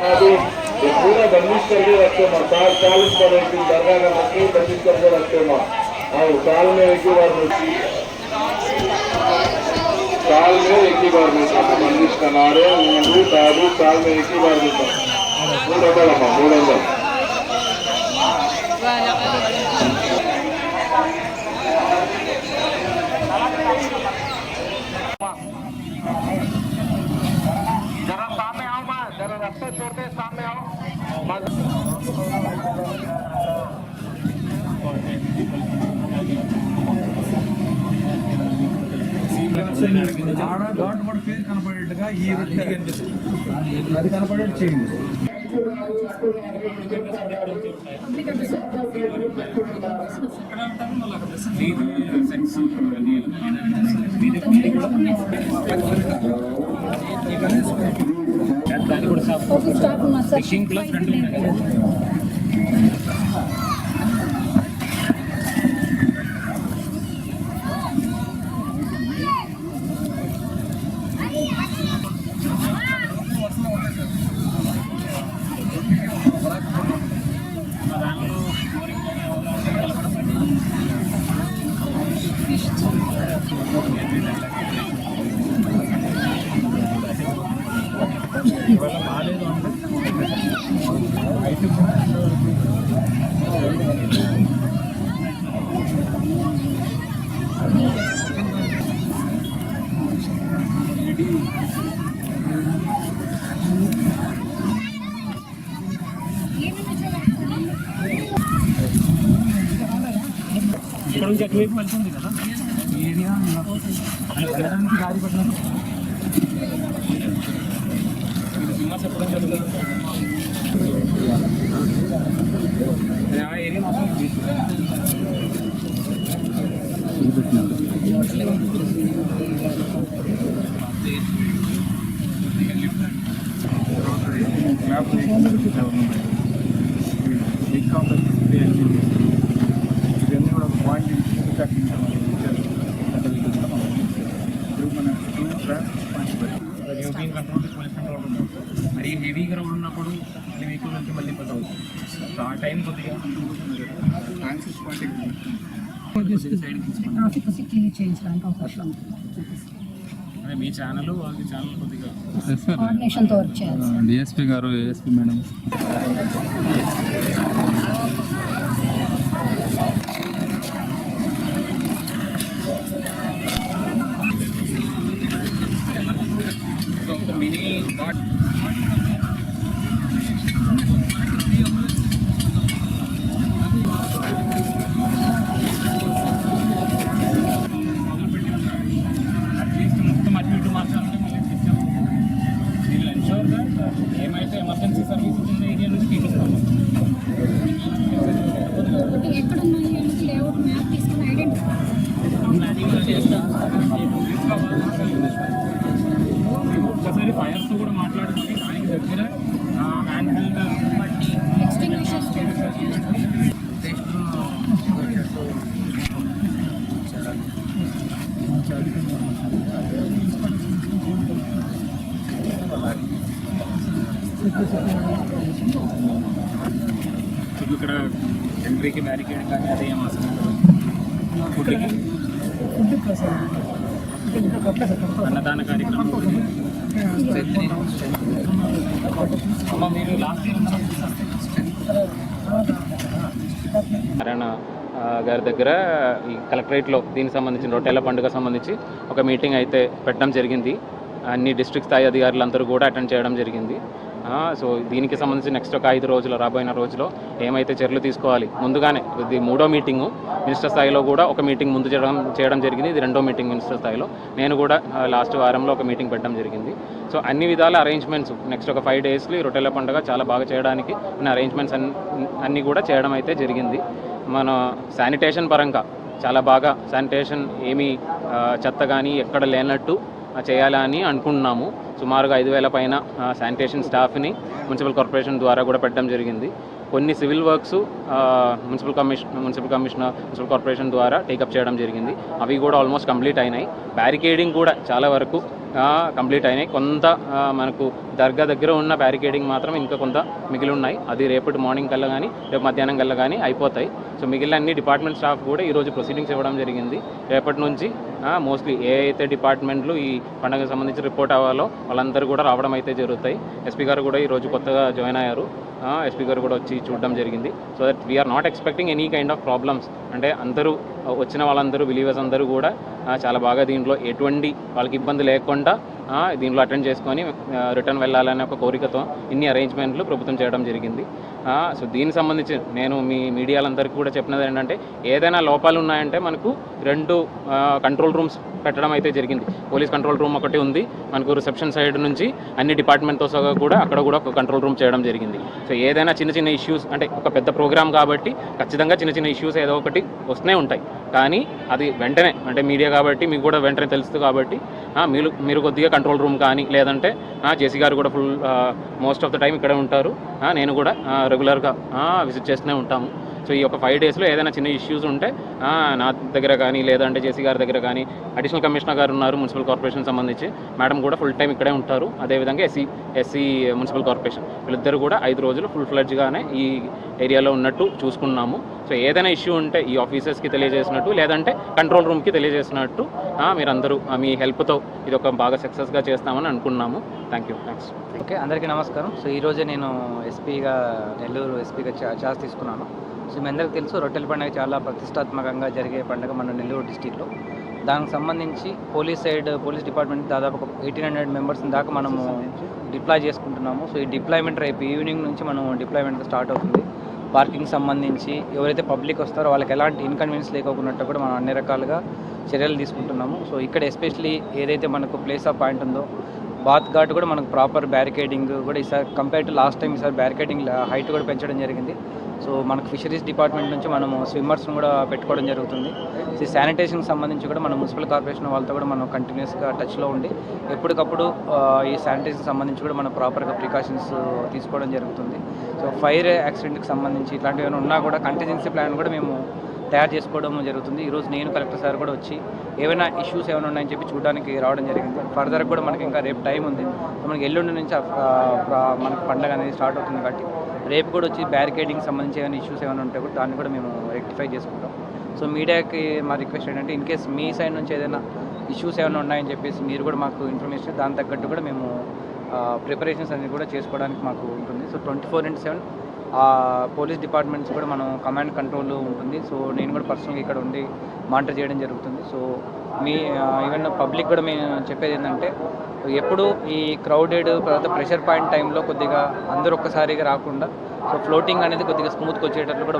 पूरा बंदिश करके रखते माँ साल पर एक दिन दरगाह का मक्की बंदिश करके रखते माँ और साल में एक ही बार मिलता बंदिश का नारे ऊँटू दादू साल में एक ही बार मिलता 300 अम्मा 300 जरा सामने आओ माँ जरा रास्ता छोड़ते सामने आओ గవర్నమెంట్ పేరు కనపడేట్టుగా ఈ వృత్తి కనిపిస్తుంది అది కనపడేట్టు చేయండి ఫిషింగ్ ప్లస్ రెండు బాగాలేదు అంటే ఇక్కడ నుంచి అటువైపు వెళ్తుంది కదా ఏరియా వెళ్ళడానికి దారి పడినప్పుడు చెప్పడం జరుగుతుంది ఆ ఏరియా మాత్రం ఇవన్నీ కూడా పాయింట్ కంట్రోల్ మరి హెవీగా రోడ్ ఉన్నప్పుడు మళ్ళీ వెహికల్ నుంచి మళ్ళీ ఇబ్బంది అవుతుంది సో ఆ టైం కొద్దిగా అదే మీ ఛానల్ వాళ్ళ ఛానల్ కొద్దిగా కోఆర్డినేషన్తో వర్క్ చేయాలి. డిఎస్పీ గారు ఏఎస్పీ మేడం మినీ ఏమైతే ఎమర్జెన్సీ సర్వీసెస్ ఉన్న ఏరియా నుంచి తీపిస్తాము. ఒకసారి ఫైర్స్తో కూడా మాట్లాడుతుంది దానికి దగ్గర హ్యాండ్ హెల్డ్ ఇక్కడ ఎంట్రీకి బ్యారికేడ్ కానీ అదే ఏం అవసరం ఫుడ్కి అన్నదాన కార్యక్రమం మీరు లాస్ట్ నారాయణ గారి దగ్గర ఈ కలెక్టరేట్లో దీనికి సంబంధించిన రొట్టెల పండుగ సంబంధించి ఒక మీటింగ్ అయితే పెట్టడం జరిగింది. అన్ని డిస్ట్రిక్ట్ స్థాయి అధికారులందరూ కూడా అటెండ్ చేయడం జరిగింది. సో దీనికి సంబంధించి నెక్స్ట్ ఒక 5 రోజులు రాబోయిన రోజులో ఏమైతే చర్యలు తీసుకోవాలి ముందుగానే ఇది 3వ మీటింగు మినిస్టర్ స్థాయిలో కూడా ఒక మీటింగ్ ముందు చేయడం జరిగింది. ఇది 2వ మీటింగ్ మినిస్టర్ స్థాయిలో. నేను కూడా లాస్ట్ వారంలో ఒక మీటింగ్ పెట్టడం జరిగింది. సో అన్ని విధాల అరేంజ్మెంట్స్ నెక్స్ట్ ఒక 5 డేస్లో ఈ రొట్టెల పండుగ చాలా బాగా చేయడానికి ఉన్న అరేంజ్మెంట్స్ అన్నీ కూడా చేయడం అయితే జరిగింది. మన శానిటేషన్ పరంగా చాలా బాగా శానిటేషన్ ఏమీ చెత్త కానీ ఎక్కడ లేనట్టు చేయాలని అనుకుంటున్నాము. సుమారుగా 5,000 పైన శానిటేషన్ స్టాఫ్ని మున్సిపల్ కార్పొరేషన్ ద్వారా కూడా పెట్టడం జరిగింది. కొన్ని సివిల్ వర్క్స్ మున్సిపల్ కార్పొరేషన్ ద్వారా టేకప్ చేయడం జరిగింది. అవి కూడా ఆల్మోస్ట్ కంప్లీట్ అయినాయి. బ్యారికేడింగ్ కూడా చాలా వరకు కంప్లీట్ అయినాయి. కొంత మనకు దర్గా దగ్గర ఉన్న బ్యారికేడింగ్ మాత్రం ఇంకా కొంత మిగిలి ఉన్నాయి. అది రేపటి మార్నింగ్ కల్లా కానీ రేపు మధ్యాహ్నం కల్లా కానీ అయిపోతాయి. సో మిగిలిన అన్ని డిపార్ట్మెంట్ స్టాఫ్ కూడా ఈరోజు ప్రొసీడింగ్స్ ఇవ్వడం జరిగింది. రేపటి నుంచి మోస్ట్లీ ఏ అయితే డిపార్ట్మెంట్లు ఈ పండుగకు సంబంధించి రిపోర్ట్ అవ్వాలో వాళ్ళందరూ కూడా రావడం అయితే జరుగుతాయి. ఎస్పీ గారు కూడా ఈరోజు కొత్తగా జాయిన్ అయ్యారు. ఎస్పీ గారు కూడా వచ్చి చూడడం జరిగింది. So that we are not expecting any kind of problems. అంటే అందరూ వచ్చిన వాళ్ళందరూ బిలీవర్స్ అందరూ కూడా చాలా బాగా దీంట్లో ఎటువంటి వాళ్ళకి ఇబ్బంది లేకుండా దీంట్లో అటెండ్ చేసుకొని రిటర్న్ వెళ్ళాలనే ఒక కోరికతో ఇన్ని అరేంజ్మెంట్లు ప్రభుత్వం చేయడం జరిగింది. సో దీనికి సంబంధించి నేను మీ మీడియాలందరికీ కూడా చెప్పినది ఏంటంటే ఏదైనా లోపాలు ఉన్నాయంటే మనకు 2 కంట్రోల్ రూమ్స్ పెట్టడం అయితే జరిగింది. పోలీస్ కంట్రోల్ రూమ్ ఒకటి ఉంది, మనకు రిసెప్షన్ సైడ్ నుంచి అన్ని డిపార్ట్మెంట్తో సహా కూడా అక్కడ కూడా ఒక కంట్రోల్ రూమ్ చేయడం జరిగింది. సో ఏదైనా చిన్న చిన్న ఇష్యూస్ అంటే ఒక పెద్ద ప్రోగ్రామ్ కాబట్టి ఖచ్చితంగా చిన్న చిన్న ఇష్యూస్ ఏదో ఒకటి వస్తూనే ఉంటాయి. కానీ అది వెంటనే అంటే మీడియా కాబట్టి మీకు కూడా వెంటనే తెలుస్తుంది కాబట్టి మీరు కొద్దిగా కంట్రోల్ రూమ్ కానీ లేదంటే జేసీ గారు కూడా full most of the time ఇక్కడే ఉంటారు. నేను కూడా రెగ్యులర్గా విజిట్ చేస్తూనే ఉంటాము. సో ఈ ఒక 5 డేస్లో ఏదైనా చిన్న ఇష్యూస్ ఉంటే నా దగ్గర కానీ లేదంటే జేసీ గారి దగ్గర కానీ అడిషనల్ కమిషనర్ గారు ఉన్నారు మున్సిపల్ కార్పొరేషన్ సంబంధించి, మేడం కూడా ఫుల్ టైం ఇక్కడే ఉంటారు. అదేవిధంగా ఎస్సీ మున్సిపల్ కార్పొరేషన్ వీళ్ళిద్దరు కూడా 5 రోజులు ఫుల్ ఫ్లెడ్జ్గానే ఈ ఏరియాలో ఉన్నట్టు చూసుకున్నాము. సో ఏదైనా ఇష్యూ ఉంటే ఈ ఆఫీసర్స్కి తెలియజేసినట్టు లేదంటే కంట్రోల్ రూమ్కి తెలియజేసినట్టు మీరందరూ మీ హెల్ప్తో ఇది ఒక బాగా సక్సెస్గా చేస్తామని అనుకున్నాము. థ్యాంక్స్. ఓకే, అందరికీ నమస్కారం. సో ఈరోజే నేను నెల్లూరు ఎస్పీగా ఛార్జ్ తీసుకున్నాను. సో మీ అందరికీ తెలుసు రొట్టెల పండుగ చాలా ప్రతిష్టాత్మకంగా జరిగే పండుగ మన నెల్లూరు డిస్టిక్లో. దానికి సంబంధించి పోలీస్ డిపార్ట్మెంట్ దాదాపు ఒక 1800 మెంబర్స్ దాకా మనము డిప్లాయ్ చేసుకుంటున్నాము. సో ఈ డిప్లాయ్మెంట్ రేపు ఈవినింగ్ నుంచి మనం డిప్లాయ్మెంట్ స్టార్ట్ అవుతుంది. పార్కింగ్ సంబంధించి ఎవరైతే పబ్లిక్ వస్తారో వాళ్ళకి ఎలాంటి ఇన్కన్వీనియన్స్ లేకోకున్నట్టు కూడా మనం అన్ని రకాలుగా చర్యలు తీసుకుంటున్నాము. సో ఇక్కడ ఎస్పెషలీ ఏదైతే మనకు ప్లేస్ ఆఫ్ పాయింట్ ఉందో బాత్ ఘాట్ కూడా మనకు ప్రాపర్ బ్యారికేడింగ్ కూడా ఈసారి కంపేర్ టు లాస్ట్ టైం ఈసారి బ్యారికేడింగ్ హైట్ కూడా పెంచడం జరిగింది. సో మనకు ఫిషరీస్ డిపార్ట్మెంట్ నుంచి మనము స్విమ్మర్స్ను కూడా పెట్టుకోవడం జరుగుతుంది. సో శానిటేషన్కి సంబంధించి కూడా మన మున్సిపల్ కార్పొరేషన్ వాళ్ళతో కూడా మనం కంటిన్యూస్గా టచ్లో ఉండి ఎప్పటికప్పుడు ఈ శానిటేషన్ సంబంధించి కూడా మనం ప్రాపర్గా ప్రికాషన్స్ తీసుకోవడం జరుగుతుంది. సో ఫైర్ యాక్సిడెంట్కి సంబంధించి ఇట్లాంటివి ఏమైనా ఉన్నా కూడా కంటిజెన్సీ ప్లాన్ కూడా మేము తయారు చేసుకోవడం జరుగుతుంది. ఈరోజు నేను కలెక్టర్ సార్ కూడా వచ్చి ఏమైనా ఇష్యూస్ ఏమైనా ఉన్నాయని చెప్పి చూడడానికి రావడం జరిగింది. ఫర్దర్ కూడా మనకి ఇంకా రేపు టైం ఉంది. మనకి ఎల్లుండి నుంచి మనకి పండుగ అనేది స్టార్ట్ అవుతుంది కాబట్టి రేపు కూడా వచ్చి బ్యారికేడింగ్ సంబంధించి ఏమైనా ఇష్యూస్ ఏమైనా ఉంటే కూడా దాన్ని కూడా మేము రెక్టిఫై చేసుకుంటాం. సో మీడియాకి మా రిక్వెస్ట్ ఏంటంటే ఇన్ కేస్ మీ సైడ్ నుంచి ఏదైనా ఇష్యూస్ ఏమైనా ఉన్నాయని చెప్పేసి మీరు కూడా మాకు ఇన్ఫర్మేషన్ దాని తగ్గట్టు కూడా మేము ప్రిపరేషన్స్ అనేది కూడా చేసుకోవడానికి మాకు ఉంటుంది. సో 24/7 పోలీస్ డిపార్ట్మెంట్స్ కూడా మనం కమాండ్ కంట్రోల్ ఉంటుంది. సో నేను కూడా పర్సనల్గా ఇక్కడ ఉండి మానిటర్ చేయడం జరుగుతుంది. సో ఈవెన్ పబ్లిక్ కూడా మేము చెప్పేది ఏంటంటే ఎప్పుడు ఈ క్రౌడెడ్ తర్వాత ప్రెషర్ పాయింట్ టైంలో కొద్దిగా అందరూ ఒక్కసారిగా రాకుండా సో ఫ్లోటింగ్ అనేది కొద్దిగా స్మూత్గా వచ్చేటట్లు కూడా